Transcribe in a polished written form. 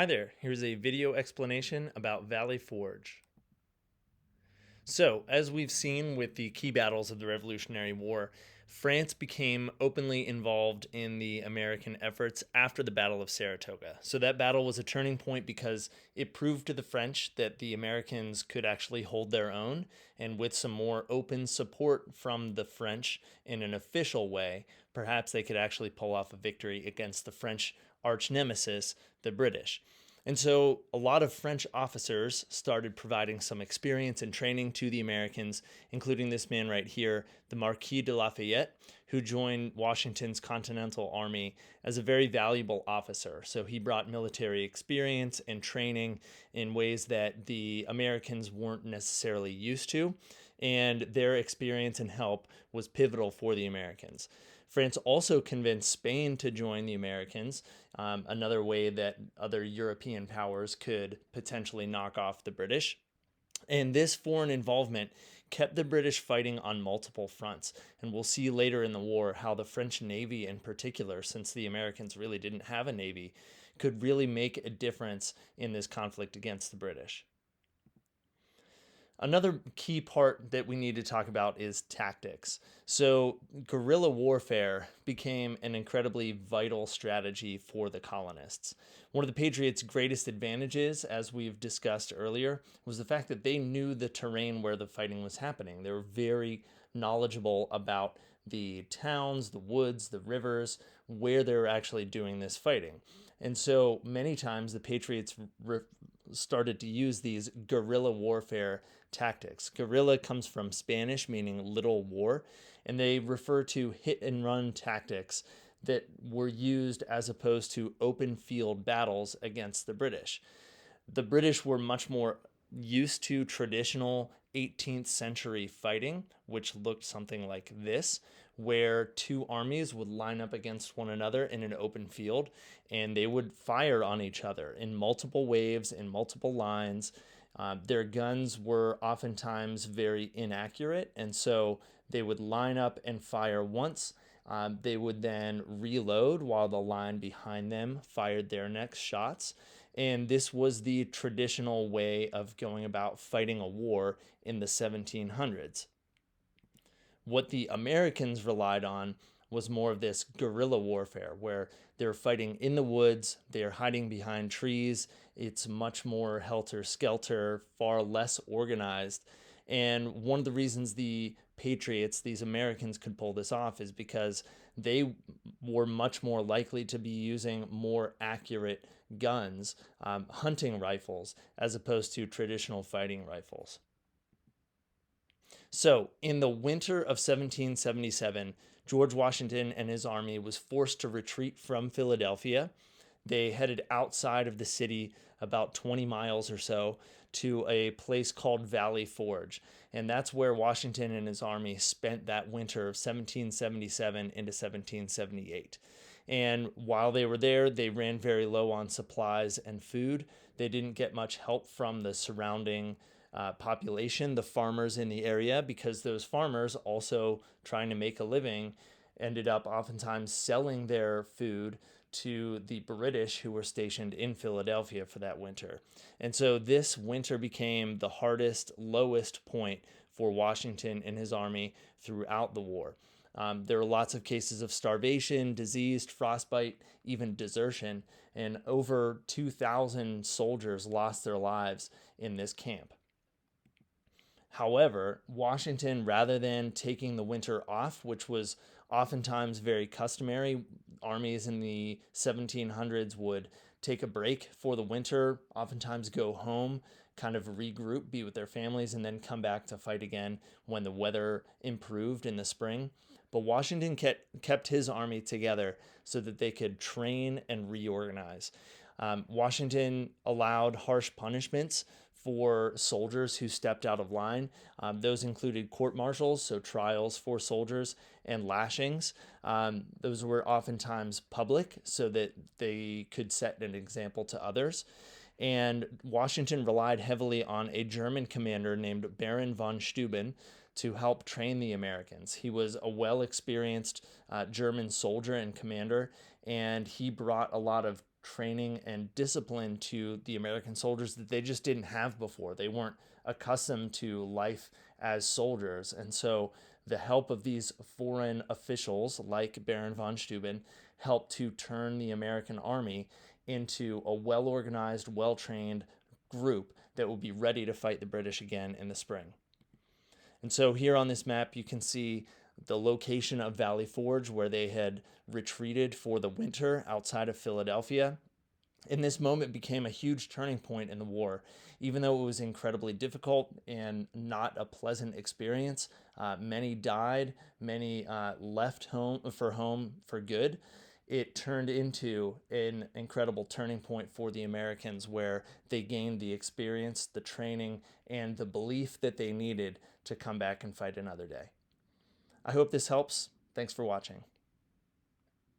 Hi there, here's a video explanation about Valley Forge. So, as we've seen with the key battles of the Revolutionary War, France became openly involved in the American efforts after the Battle of Saratoga. So, that battle was a turning point because it proved to the French that the Americans could actually hold their own, and with some more open support from the French in an official way, perhaps they could actually pull off a victory against the French arch nemesis, the British. And so a lot of French officers started providing some experience and training to the Americans, including this man right here, the Marquis de Lafayette, who joined Washington's Continental Army as a very valuable officer. So he brought military experience and training in ways that the Americans weren't necessarily used to, and their experience and help was pivotal for the Americans. France also convinced Spain to join the Americans, another way that other European powers could potentially knock off the British. And this foreign involvement kept the British fighting on multiple fronts. And we'll see later in the war how the French Navy, in particular, since the Americans really didn't have a navy, could really make a difference in this conflict against the British. Another key part that we need to talk about is tactics. So, guerrilla warfare became an incredibly vital strategy for the colonists. One of the Patriots' greatest advantages, as we've discussed earlier, was the fact that they knew the terrain where the fighting was happening. They were very knowledgeable about the towns, the woods, the rivers, where they were actually doing this fighting. And so many times the Patriots started to use these guerrilla warfare tactics. Guerrilla comes from Spanish, meaning little war, and they refer to hit and run tactics that were used as opposed to open field battles against the British. The British were much more used to traditional 18th century fighting, which looked something like this, where two armies would line up against one another in an open field and they would fire on each other in multiple waves, in multiple lines. Their guns were oftentimes very inaccurate, and so they would line up and fire once. They would then reload while the line behind them fired their next shots. And this was the traditional way of going about fighting a war in the 1700s. What the Americans relied on was more of this guerrilla warfare where they're fighting in the woods, they're hiding behind trees. It's much more helter skelter, far less organized. And one of the reasons the Patriots, these Americans, could pull this off is because they were much more likely to be using more accurate guns, hunting rifles, as opposed to traditional fighting rifles. So, in the winter of 1777, George Washington and his army was forced to retreat from Philadelphia. They headed outside of the city about 20 miles or so to a place called Valley Forge. And that's where Washington and his army spent that winter of 1777 into 1778. And while they were there, they ran very low on supplies and food. They didn't get much help from the surrounding population, the farmers in the area, because those farmers, also trying to make a living, ended up oftentimes selling their food to the British who were stationed in Philadelphia for that winter. And so this winter became the hardest, lowest point for Washington and his army throughout the war. There were lots of cases of starvation, disease, frostbite, even desertion, and over 2,000 soldiers lost their lives in this camp. However, Washington, rather than taking the winter off, which was oftentimes very customary, armies in the 1700s would take a break for the winter, oftentimes go home, kind of regroup, be with their families, and then come back to fight again when the weather improved in the spring. But Washington kept his army together so that they could train and reorganize. Washington allowed harsh punishments for soldiers who stepped out of line. Those included court martials, so trials for soldiers, and lashings. Those were oftentimes public so that they could set an example to others. And Washington relied heavily on a German commander named Baron von Steuben to help train the Americans. He was a well experienced German soldier and commander, and he brought a lot of training and discipline to the American soldiers that they just didn't have before. They weren't accustomed to life as soldiers. And so the help of these foreign officials like Baron von Steuben helped to turn the American army into a well-organized, well-trained group that will be ready to fight the British again in the spring. And so here on this map, you can see the location of Valley Forge, where they had retreated for the winter outside of Philadelphia. And this moment became a huge turning point in the war. Even though it was incredibly difficult and not a pleasant experience, many died, many left home for good. It turned into an incredible turning point for the Americans, where they gained the experience, the training, and the belief that they needed to come back and fight another day. I hope this helps. Thanks for watching.